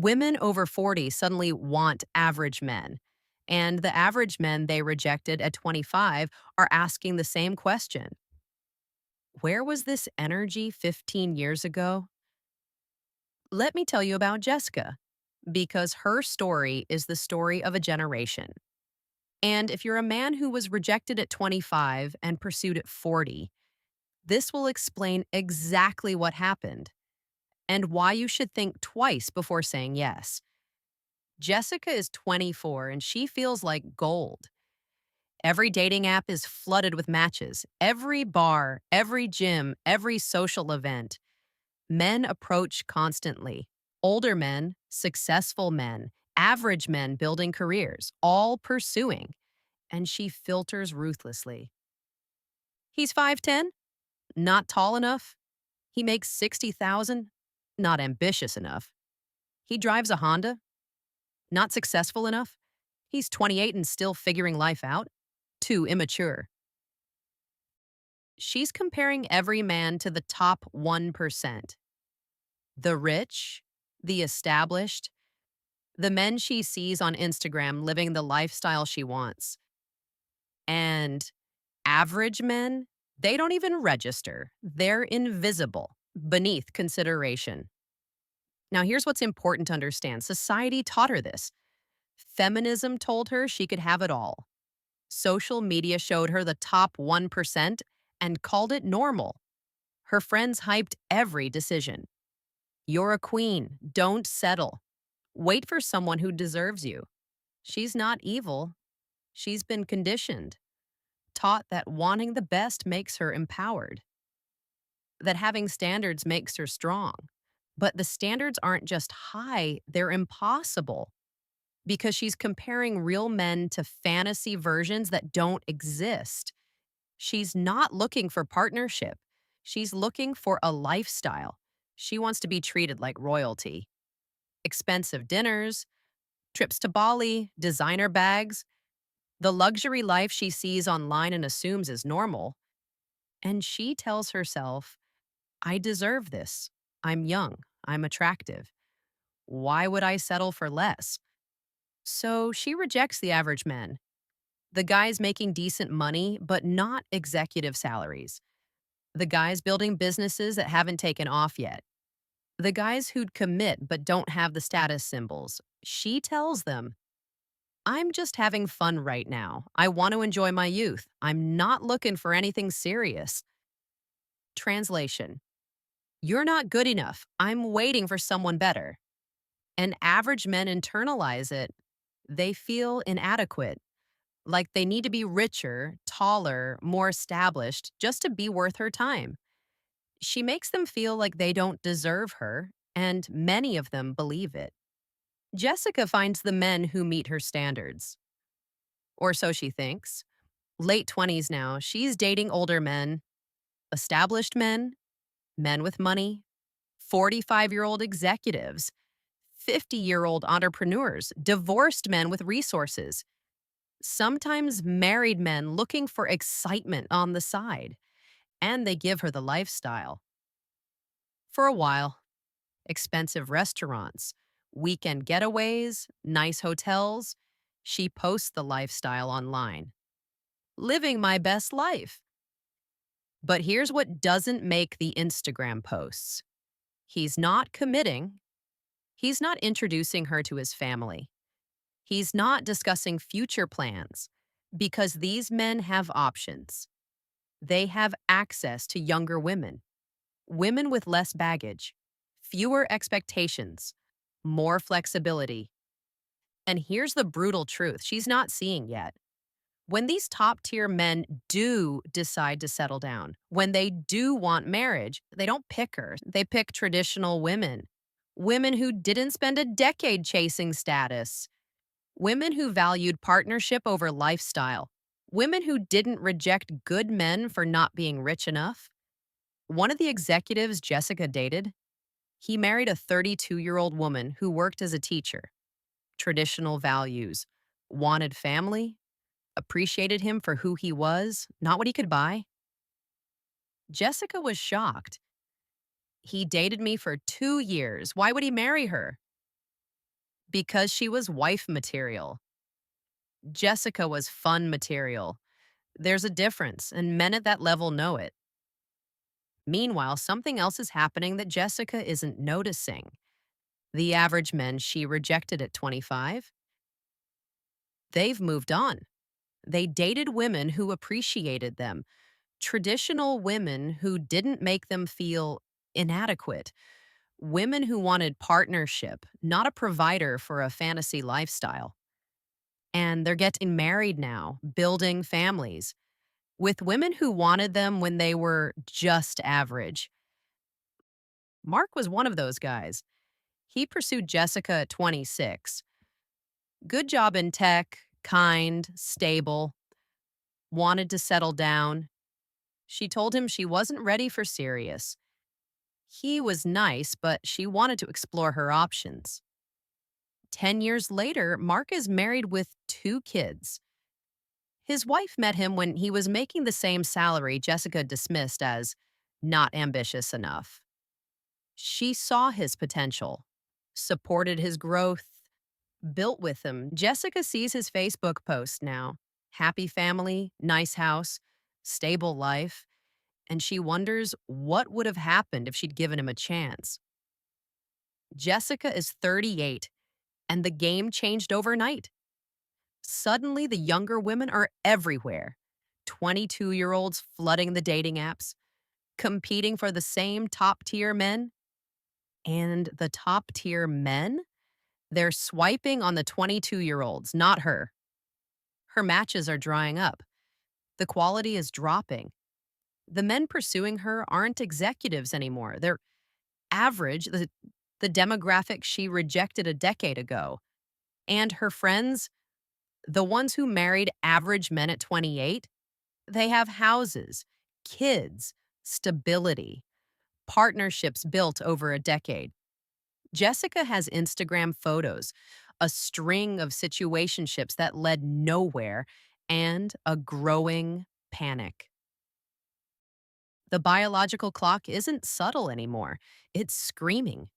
Women over 40 suddenly want average men. And the average men they rejected at 25 are asking the same question. Where was this energy 15 years ago? Let me tell you about Jessica, because her story is the story of a generation. And if you're a man who was rejected at 25 and pursued at 40, this will explain exactly what happened and why you should think twice before saying yes. Jessica is 24 and she feels like gold. Every dating app is flooded with matches. Every bar, every gym, every social event. Men approach constantly. Older men, successful men, average men building careers, all pursuing. And she filters ruthlessly. He's 5'10", not tall enough. He makes 60,000, not ambitious enough. He drives a Honda, not successful enough. He's 28 and still figuring life out, too immature. She's comparing every man to the top 1%. The rich, the established, the men she sees on Instagram living the lifestyle she wants. And average men, they don't even register. They're invisible, beneath consideration. Now, here's what's important to understand. Society taught her this. Feminism told her she could have it all. Social media showed her the top 1% and called it normal. Her friends hyped every decision. You're a queen. Don't settle. Wait for someone who deserves you. She's not evil. She's been conditioned, taught that wanting the best makes her empowered, that having standards makes her strong. But the standards aren't just high, they're impossible because she's comparing real men to fantasy versions that don't exist. She's not looking for partnership. She's looking for a lifestyle. She wants to be treated like royalty. Expensive dinners, trips to Bali, designer bags, the luxury life she sees online and assumes is normal. And she tells herself, I deserve this. I'm young. I'm attractive. Why would I settle for less? So she rejects the average men, the guys making decent money, but not executive salaries, the guys building businesses that haven't taken off yet, the guys who'd commit but don't have the status symbols. She tells them, I'm just having fun right now. I want to enjoy my youth. I'm not looking for anything serious. Translation: You're not good enough. I'm waiting for someone better. And average men internalize it. They feel inadequate, like they need to be richer, taller, more established just to be worth her time. She makes them feel like they don't deserve her, and many of them believe it. Jessica finds the men who meet her standards. Or so she thinks. Late 20s now, she's dating older men, established men, men with money, 45-year-old executives, 50-year-old entrepreneurs, divorced men with resources, sometimes married men looking for excitement on the side, and they give her the lifestyle. For a while, expensive restaurants, weekend getaways, nice hotels. She posts the lifestyle online. Living my best life. But here's what doesn't make the Instagram posts. He's not committing. He's not introducing her to his family. He's not discussing future plans because these men have options. They have access to younger women, women with less baggage, fewer expectations, more flexibility. And here's the brutal truth she's not seeing yet. When these top tier men do decide to settle down, when they do want marriage, they don't pick her. They pick traditional women. Women who didn't spend a decade chasing status. Women who valued partnership over lifestyle. Women who didn't reject good men for not being rich enough. One of the executives Jessica dated, he married a 32-year-old woman who worked as a teacher. Traditional values, wanted family, appreciated him for who he was, not what he could buy. Jessica was shocked. He dated me for 2 years. Why would he marry her? Because she was wife material. Jessica was fun material. There's a difference, and men at that level know it. Meanwhile, something else is happening that Jessica isn't noticing. The average men she rejected at 25, they've moved on. They dated women who appreciated them, traditional women who didn't make them feel inadequate, women who wanted partnership, not a provider for a fantasy lifestyle. And they're getting married now, building families with women who wanted them when they were just average. Mark was one of those guys. He pursued Jessica at 26. Good job in tech, kind, stable, wanted to settle down. She told him she wasn't ready for serious. He was nice, but she wanted to explore her options. 10 years later, Mark is married with 2 kids. His wife met him when he was making the same salary Jessica dismissed as not ambitious enough. She saw his potential, supported his growth, built with him. Jessica sees his Facebook posts now. Happy family, nice house, stable life, and she wonders what would have happened if she'd given him a chance. Jessica is 38, and the game changed overnight. Suddenly, the younger women are everywhere. 22-year-olds flooding the dating apps, competing for the same top tier men. And the top tier men, they're swiping on the 22-year-olds, not her. Her matches are drying up. The quality is dropping. The men pursuing her aren't executives anymore. They're average, the demographic she rejected a decade ago. And her friends, the ones who married average men at 28, they have houses, kids, stability, partnerships built over a decade. Jessica has Instagram photos, a string of situationships that led nowhere, and a growing panic. The biological clock isn't subtle anymore, it's screaming.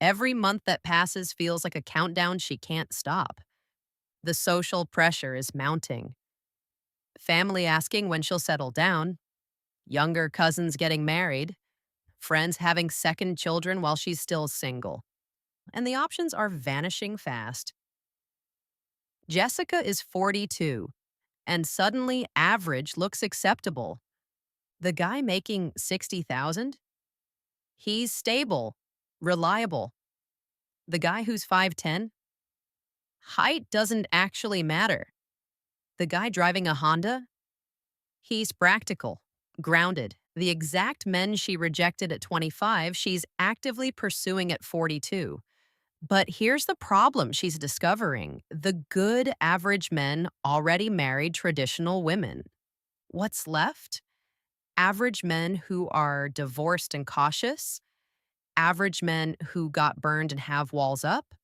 Every month that passes feels like a countdown she can't stop. The social pressure is mounting. Family asking when she'll settle down, younger cousins getting married, friends having second children while she's still single. And the options are vanishing fast. Jessica is 42, and suddenly average looks acceptable. The guy making 60,000, he's stable, reliable. The guy who's 5'10", height doesn't actually matter. The guy driving a Honda, he's practical, grounded. The exact men she rejected at 25, she's actively pursuing at 42. But here's the problem she's discovering. The good average men already married traditional women. What's left? Average men who are divorced and cautious, average men who got burned and have walls up,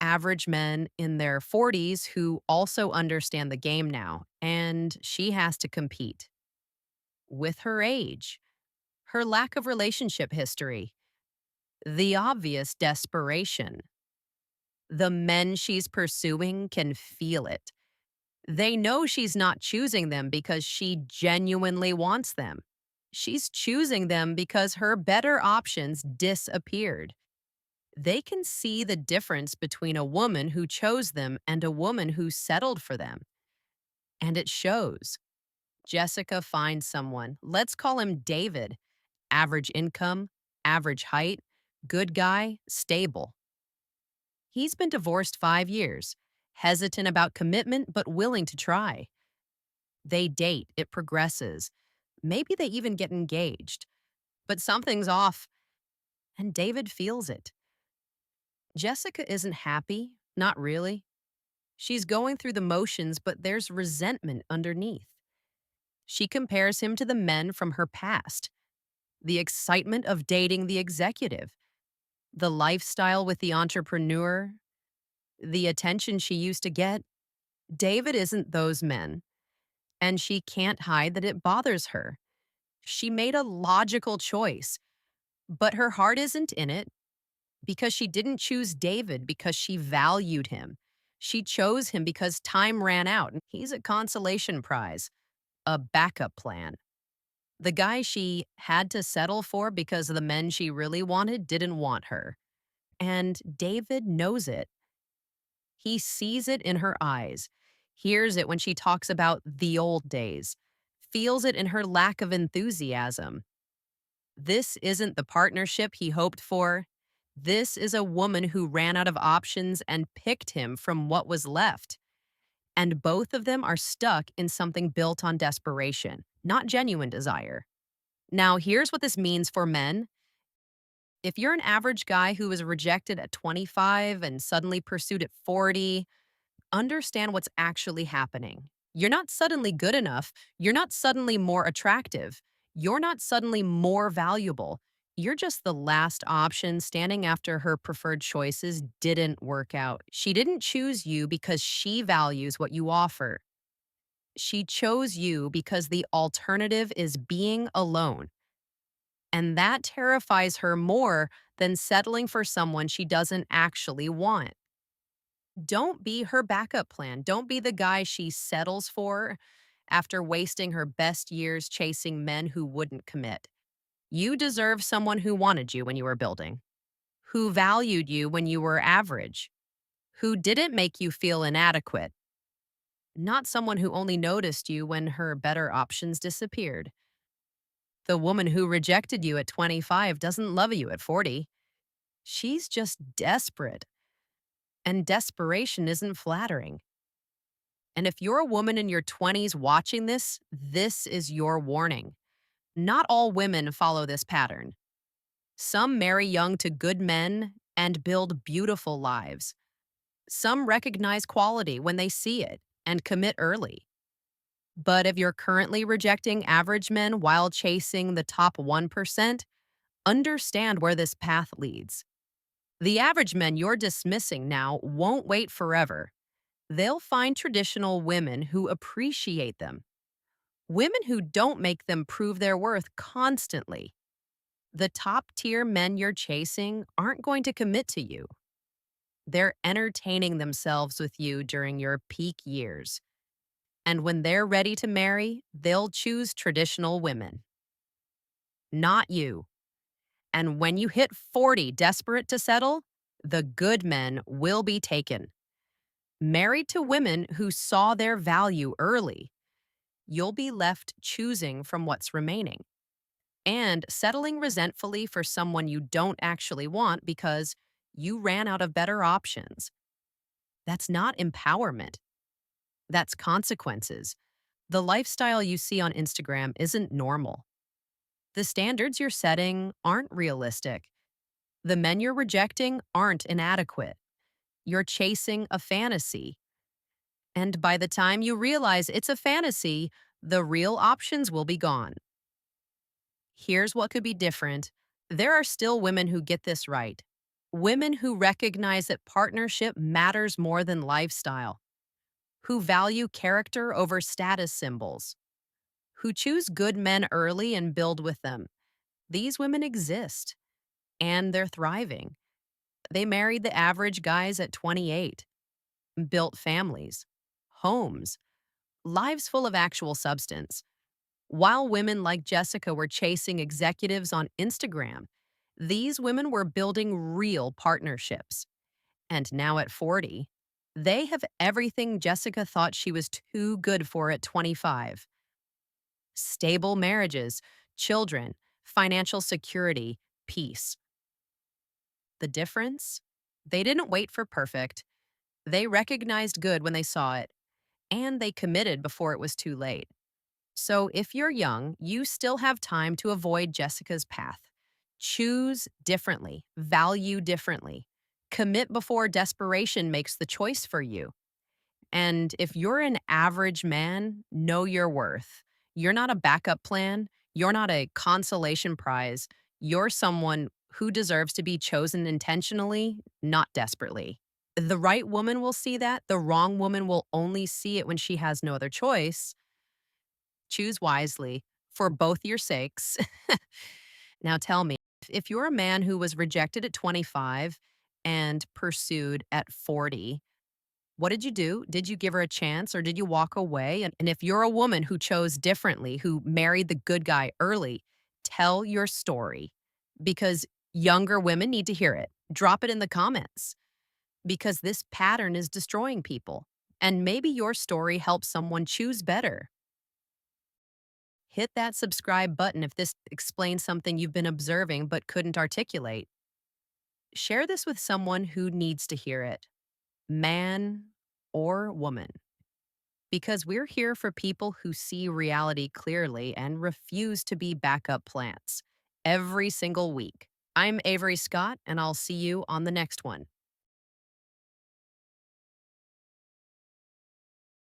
average men in their 40s who also understand the game now, and she has to compete with her age, her lack of relationship history, the obvious desperation. The men she's pursuing can feel it. They know she's not choosing them because she genuinely wants them. She's choosing them because her better options disappeared. They can see the difference between a woman who chose them and a woman who settled for them. And it shows. Jessica finds someone. Let's call him David. Average income, average height, good guy, stable. He's been divorced 5 years, hesitant about commitment but willing to try. They date, it progresses. Maybe they even get engaged. But something's off, and David feels it. Jessica isn't happy, not really. She's going through the motions, but there's resentment underneath. She compares him to the men from her past, the excitement of dating the executive, the lifestyle with the entrepreneur, the attention she used to get. David isn't those men, and she can't hide that it bothers her. She made a logical choice, but her heart isn't in it. because she didn't choose David because she valued him. She chose him because time ran out, and he's a consolation prize, a backup plan. The guy she had to settle for because the men she really wanted didn't want her. And David knows it. He sees it in her eyes, hears it when she talks about the old days, feels it in her lack of enthusiasm. This isn't the partnership he hoped for. This is a woman who ran out of options and picked him from what was left. And both of them are stuck in something built on desperation, not genuine desire. Now, here's what this means for men. If you're an average guy who was rejected at 25 and suddenly pursued at 40, understand what's actually happening. You're not suddenly good enough. You're not suddenly more attractive. You're not suddenly more valuable. You're just the last option standing after her preferred choices didn't work out. She didn't choose you because she values what you offer. She chose you because the alternative is being alone. And that terrifies her more than settling for someone she doesn't actually want. Don't be her backup plan. Don't be the guy she settles for after wasting her best years chasing men who wouldn't commit. You deserve someone who wanted you when you were building, who valued you when you were average, who didn't make you feel inadequate, not someone who only noticed you when her better options disappeared. The woman who rejected you at 25 doesn't love you at 40. She's just desperate, and desperation isn't flattering. And if you're a woman in your 20s watching this, this is your warning. Not all women follow this pattern. Some marry young to good men and build beautiful lives. Some recognize quality when they see it and commit early. But if you're currently rejecting average men while chasing the top 1%, understand where this path leads. The average men you're dismissing now won't wait forever. They'll find traditional women who appreciate them, women who don't make them prove their worth constantly. The top tier men you're chasing aren't going to commit to you. They're entertaining themselves with you during your peak years. And when they're ready to marry, they'll choose traditional women, not you. And when you hit 40 desperate to settle, the good men will be taken. Married to women who saw their value early, you'll be left choosing from what's remaining and settling resentfully for someone you don't actually want because you ran out of better options. That's not empowerment. That's consequences. The lifestyle you see on Instagram isn't normal. The standards you're setting aren't realistic. The men you're rejecting aren't inadequate. You're chasing a fantasy. And by the time you realize it's a fantasy, the real options will be gone. Here's what could be different. There are still women who get this right. Women who recognize that partnership matters more than lifestyle, who value character over status symbols, who choose good men early and build with them. These women exist, and they're thriving. They married the average guys at 28, built families, homes, lives full of actual substance. While women like Jessica were chasing executives on Instagram, these women were building real partnerships. And now at 40, they have everything Jessica thought she was too good for at 25: stable marriages, children, financial security, peace. The difference? They didn't wait for perfect. They recognized good when they saw it, and they committed before it was too late. So if you're young, you still have time to avoid Jessica's path. Choose differently, value differently. Commit before desperation makes the choice for you. And if you're an average man, know your worth. You're not a backup plan. You're not a consolation prize. You're someone who deserves to be chosen intentionally, not desperately. The right woman will see that. The wrong woman will only see it when she has no other choice. Choose wisely for both your sakes. Now tell me, If you're a man who was rejected at 25 and pursued at 40, what did you do? Did you give her a chance or did you walk away? And if you're a woman who chose differently, who married the good guy early, tell your story because younger women need to hear it. Drop it in the comments because this pattern is destroying people. And maybe your story helps someone choose better. Hit that subscribe button if this explains something you've been observing but couldn't articulate. Share this with someone who needs to hear it, man or woman, because we're here for people who see reality clearly and refuse to be backup plants every single week. I'm Avery Scott, and I'll see you on the next one.